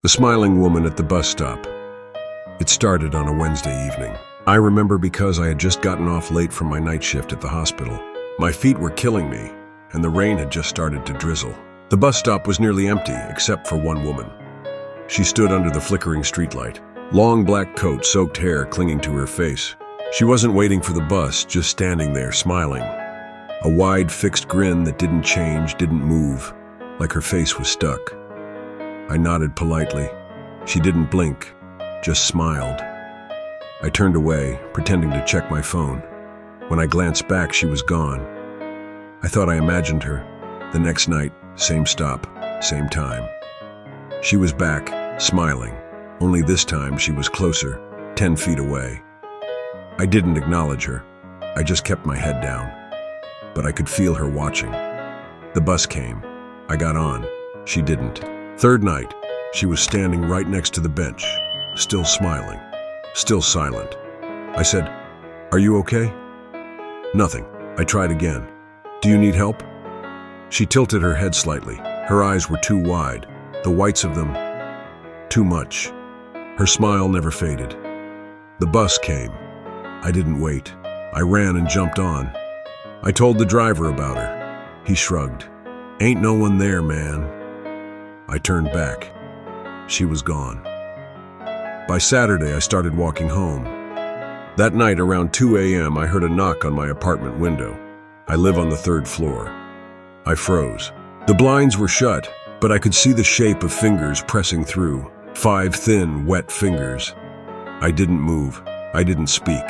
The smiling woman at the bus stop. It started on a Wednesday evening. I remember because I had just gotten off late from my night shift at the hospital. My feet were killing me, and the rain had just started to drizzle. The bus stop was nearly empty, except for one woman. She stood under the flickering streetlight, long black coat, soaked hair clinging to her face. She wasn't waiting for the bus, just standing there, smiling. A wide, fixed grin that didn't change, didn't move, like her face was stuck. I nodded politely. She didn't blink, just smiled. I turned away, pretending to check my phone. When I glanced back, she was gone. I thought I imagined her. The next night, same stop, same time. She was back, smiling. Only this time she was closer, 10 feet away. I didn't acknowledge her. I just kept my head down. But I could feel her watching. The bus came. I got on. She didn't. Third night, she was standing right next to the bench, still smiling, still silent. I said, "Are you okay?" "Nothing." I tried again. "Do you need help?" She tilted her head slightly. Her eyes were too wide, the whites of them, too much. Her smile never faded. The bus came. I didn't wait. I ran and jumped on. I told the driver about her. He shrugged. "Ain't no one there, man." I turned back. She was gone. By Saturday, I started walking home. That night, around 2 a.m., I heard a knock on my apartment window. I live on the 3rd floor. I froze. The blinds were shut, but I could see the shape of fingers pressing through. 5 thin, wet fingers. I didn't move. I didn't speak.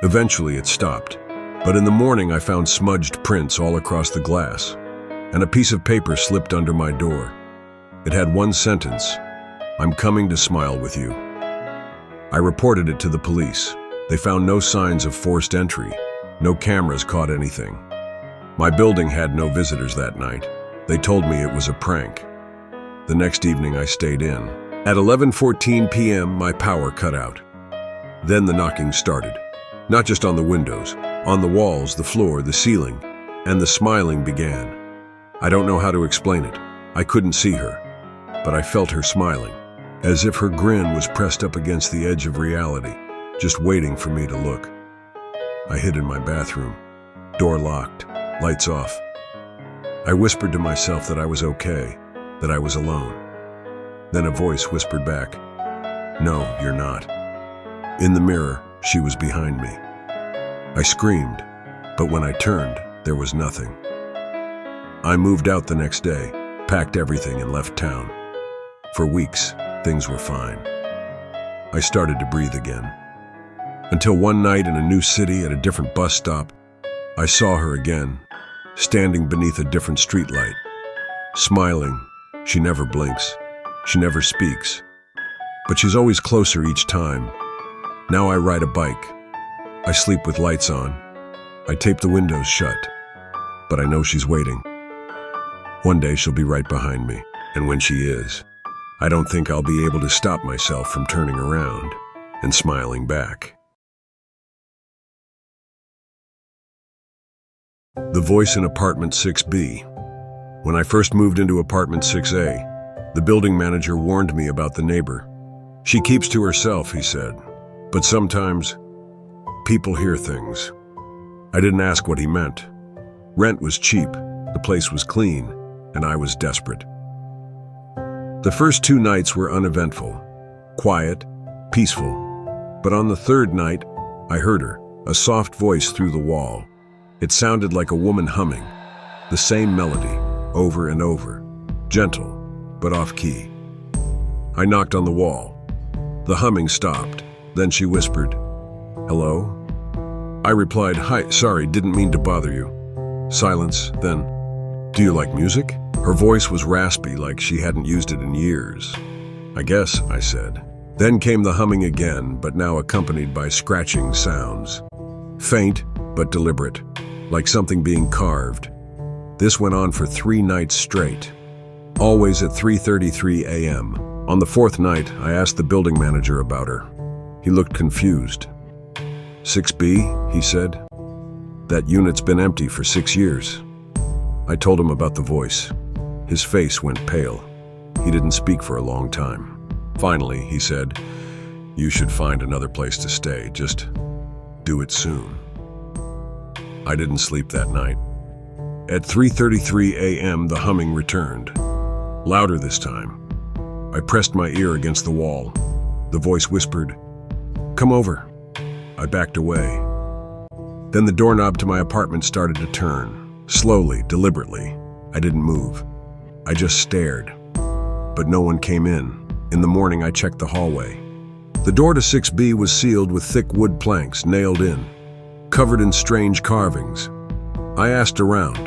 Eventually, it stopped. But in the morning, I found smudged prints all across the glass, and a piece of paper slipped under my door. It had one sentence: "I'm coming to smile with you." I reported it to the police. They found no signs of forced entry. No cameras caught anything. My building had no visitors that night. They told me it was a prank. The next evening I stayed in. At 11:14 p.m. my power cut out. Then the knocking started. Not just on the windows, on the walls, the floor, the ceiling, and the smiling began. I don't know how to explain it. I couldn't see her, but I felt her smiling, as if her grin was pressed up against the edge of reality, just waiting for me to look. I hid in my bathroom, door locked, lights off. I whispered to myself that I was okay, that I was alone. Then a voice whispered back, "No, you're not." In the mirror, she was behind me. I screamed, but when I turned, there was nothing. I moved out the next day, packed everything and left town. For weeks, things were fine. I started to breathe again. Until one night in a new city at a different bus stop, I saw her again, standing beneath a different streetlight. Smiling. She never blinks. She never speaks. But she's always closer each time. Now I ride a bike. I sleep with lights on. I tape the windows shut. But I know she's waiting. One day she'll be right behind me. And when she is, I don't think I'll be able to stop myself from turning around and smiling back. The voice in apartment 6B. When I first moved into apartment 6A, the building manager warned me about the neighbor. "She keeps to herself," he said. "But sometimes people hear things." I didn't ask what he meant. Rent was cheap, the place was clean, and I was desperate. The first 2 nights were uneventful, quiet, peaceful. But on the 3rd night, I heard her, a soft voice through the wall. It sounded like a woman humming, the same melody, over and over, gentle, but off-key. I knocked on the wall. The humming stopped. Then she whispered, "Hello?" I replied, "Hi, sorry, didn't mean to bother you." Silence, then, "Do you like music?" Her voice was raspy, like she hadn't used it in years. "I guess," I said. Then came the humming again, but now accompanied by scratching sounds. Faint, but deliberate, like something being carved. This went on for 3 nights straight, always at 3:33 a.m. On the 4th night, I asked the building manager about her. He looked confused. 6B, he said. "That unit's been empty for 6 years." I told him about the voice. His face went pale. He didn't speak for a long time. Finally, he said, "You should find another place to stay. Just do it soon." I didn't sleep that night. At 3:33 a.m., the humming returned. Louder this time. I pressed my ear against the wall. The voice whispered, "Come over." I backed away. Then the doorknob to my apartment started to turn, slowly, deliberately. I didn't move. I just stared. But no one came in. In the morning, I checked the hallway. The door to 6B was sealed with thick wood planks nailed in, covered in strange carvings. I asked around.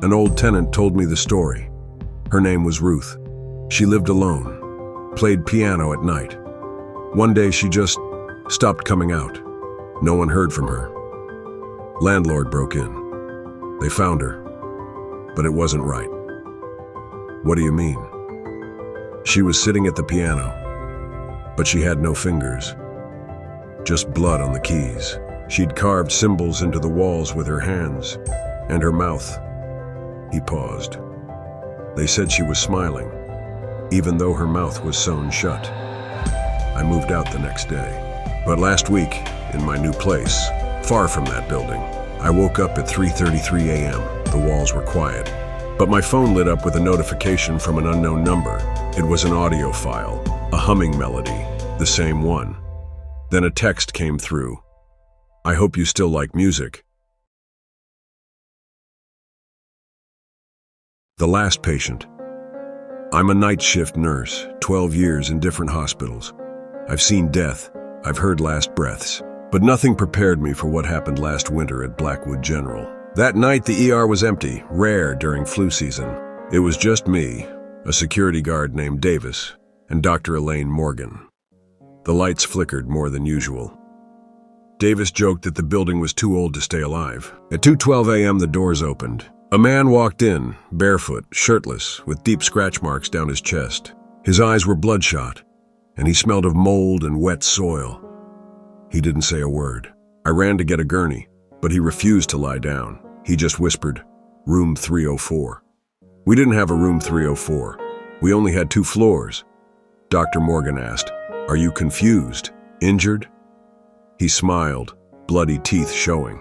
An old tenant told me the story. Her name was Ruth. She lived alone, played piano at night. One day she just stopped coming out. No one heard from her. Landlord broke in. They found her, but it wasn't right. What do you mean? She was sitting at the piano, but she had no fingers, just blood on the keys. She'd carved symbols into the walls with her hands, and her mouth. He paused. They said she was smiling, even though her mouth was sewn shut. I moved out the next day. But last week, in my new place, far from that building, I woke up at 3:33 a.m. The walls were quiet, but my phone lit up with a notification from an unknown number. It was an audio file, a humming melody, the same one. Then a text came through. "I hope you still like music." The last patient. I'm a night shift nurse, 12 years in different hospitals. I've seen death, I've heard last breaths, but nothing prepared me for what happened last winter at Blackwood General. That night the ER was empty, rare during flu season. It was just me, a security guard named Davis, and Dr. Elaine Morgan. The lights flickered more than usual. Davis joked that the building was too old to stay alive. At 2:12 a.m. the doors opened. A man walked in, barefoot, shirtless, with deep scratch marks down his chest. His eyes were bloodshot, and he smelled of mold and wet soil. He didn't say a word. I ran to get a gurney, but he refused to lie down. He just whispered, "Room 304. We didn't have a room 304. We only had 2 floors. Dr. Morgan asked, "Are you confused? Injured?" He smiled, bloody teeth showing.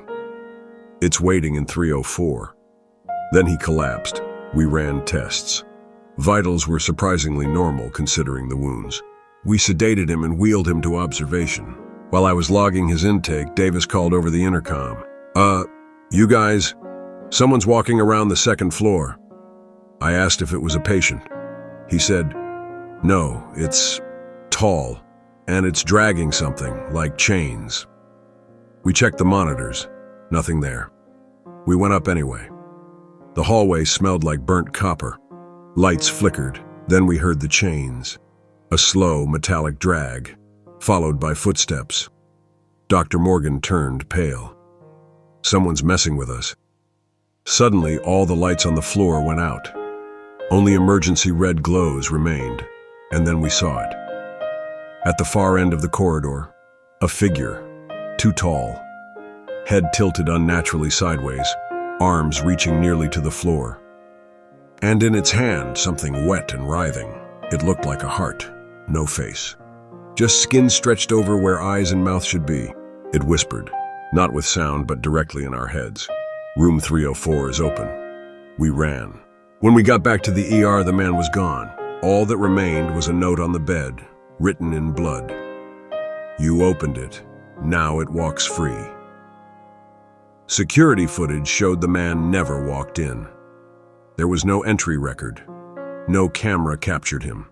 "It's waiting in 304. Then he collapsed. We ran tests. Vitals were surprisingly normal considering the wounds. We sedated him and wheeled him to observation. While I was logging his intake, Davis called over the intercom. You guys, someone's walking around the 2nd floor." I asked if it was a patient. He said, "No, it's tall, and it's dragging something, like chains." We checked the monitors. Nothing there. We went up anyway. The hallway smelled like burnt copper. Lights flickered. Then we heard the chains. A slow, metallic drag, followed by footsteps. Dr. Morgan turned pale. Someone's messing with us. Suddenly, all the lights on the floor went out. Only emergency red glows remained, and then we saw it. At the far end of the corridor, a figure, too tall, head tilted unnaturally sideways, arms reaching nearly to the floor. And in its hand, something wet and writhing. It looked like a heart, no face. Just skin stretched over where eyes and mouth should be. It whispered, not with sound but directly in our heads. "Room 304 is open." We ran. When we got back to the ER, the man was gone. All that remained was a note on the bed, written in blood. "You opened it. Now it walks free." Security footage showed the man never walked in. There was no entry record. No camera captured him.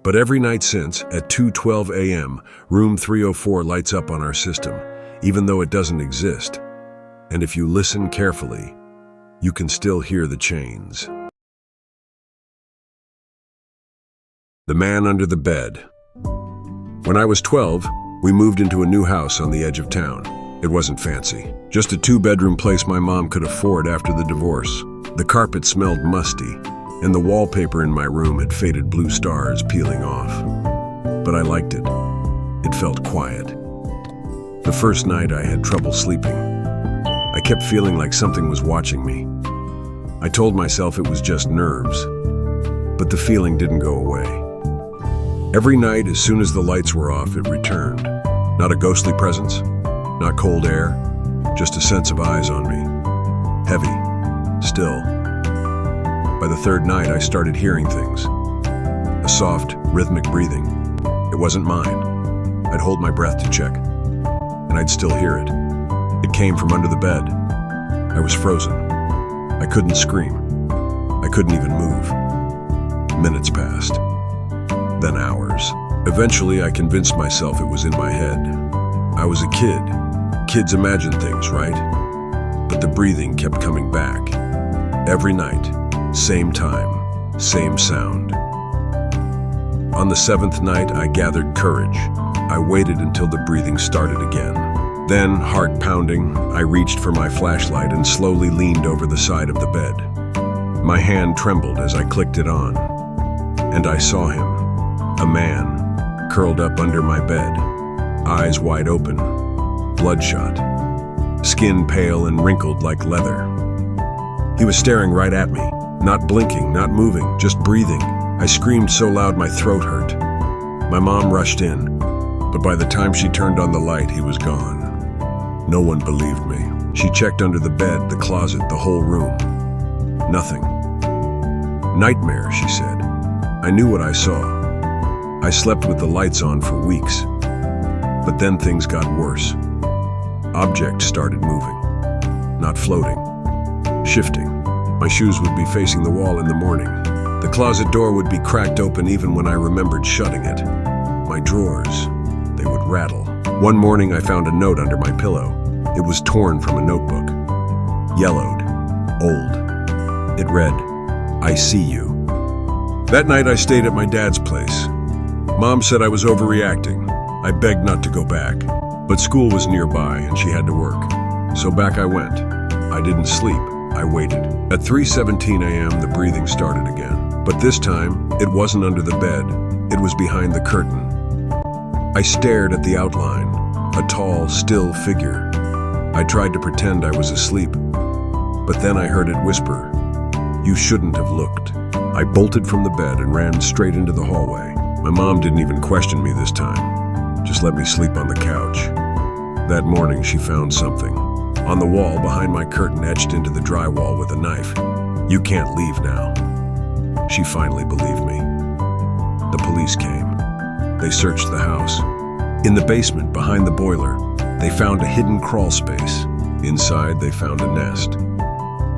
But every night since, at 2:12 a.m., room 304 lights up on our system, even though it doesn't exist. And if you listen carefully, you can still hear the chains. The man under the bed. When I was 12, we moved into a new house on the edge of town. It wasn't fancy, just a 2-bedroom place my mom could afford after the divorce. The carpet smelled musty, and the wallpaper in my room had faded blue stars peeling off. But I liked it. It felt quiet. The first night I had trouble sleeping. I kept feeling like something was watching me. I told myself it was just nerves, but the feeling didn't go away. Every night, as soon as the lights were off, it returned. Not a ghostly presence, not cold air, just a sense of eyes on me. Heavy, still. By the third night, I started hearing things. A soft, rhythmic breathing. It wasn't mine. I'd hold my breath to check, and I'd still hear it. It came from under the bed. I was frozen. I couldn't scream. I couldn't even move. Minutes passed. Then hours. Eventually, I convinced myself it was in my head. I was a kid. Kids imagine things, right? But the breathing kept coming back. Every night, same time, same sound. On the seventh night, I gathered courage. I waited until the breathing started again. Then, heart pounding, I reached for my flashlight and slowly leaned over the side of the bed. My hand trembled as I clicked it on. And I saw him, a man, curled up under my bed, eyes wide open, bloodshot, skin pale and wrinkled like leather. He was staring right at me, not blinking, not moving, just breathing. I screamed so loud my throat hurt. My mom rushed in, but by the time she turned on the light, he was gone. No one believed me. She checked under the bed, the closet, the whole room. Nothing. Nightmare, she said. I knew what I saw. I slept with the lights on for weeks. But then things got worse. Objects started moving. Not floating. Shifting. My shoes would be facing the wall in the morning. The closet door would be cracked open even when I remembered shutting it. My drawers, they would rattle. One morning I found a note under my pillow. It was torn from a notebook. Yellowed. Old. It read, "I see you." That night I stayed at my dad's place. Mom said I was overreacting. I begged not to go back, but school was nearby and she had to work. So back I went. I didn't sleep. I waited. At 3:17 a.m. the breathing started again. But this time, it wasn't under the bed. It was behind the curtain. I stared at the outline, a tall, still figure. I tried to pretend I was asleep, but then I heard it whisper, "You shouldn't have looked." I bolted from the bed and ran straight into the hallway. My mom didn't even question me this time, just let me sleep on the couch. That morning she found something. On the wall behind my curtain, etched into the drywall with a knife. "You can't leave now." She finally believed me. The police came. They searched the house. In the basement, behind the boiler, they found a hidden crawl space. Inside, they found a nest.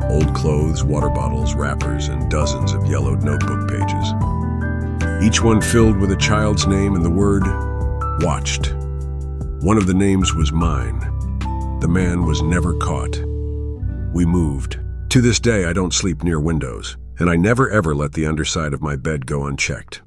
Old clothes, water bottles, wrappers, and dozens of yellowed notebook pages. Each one filled with a child's name and the word, "watched." One of the names was mine. The man was never caught. We moved. To this day, I don't sleep near windows, and I never ever let the underside of my bed go unchecked.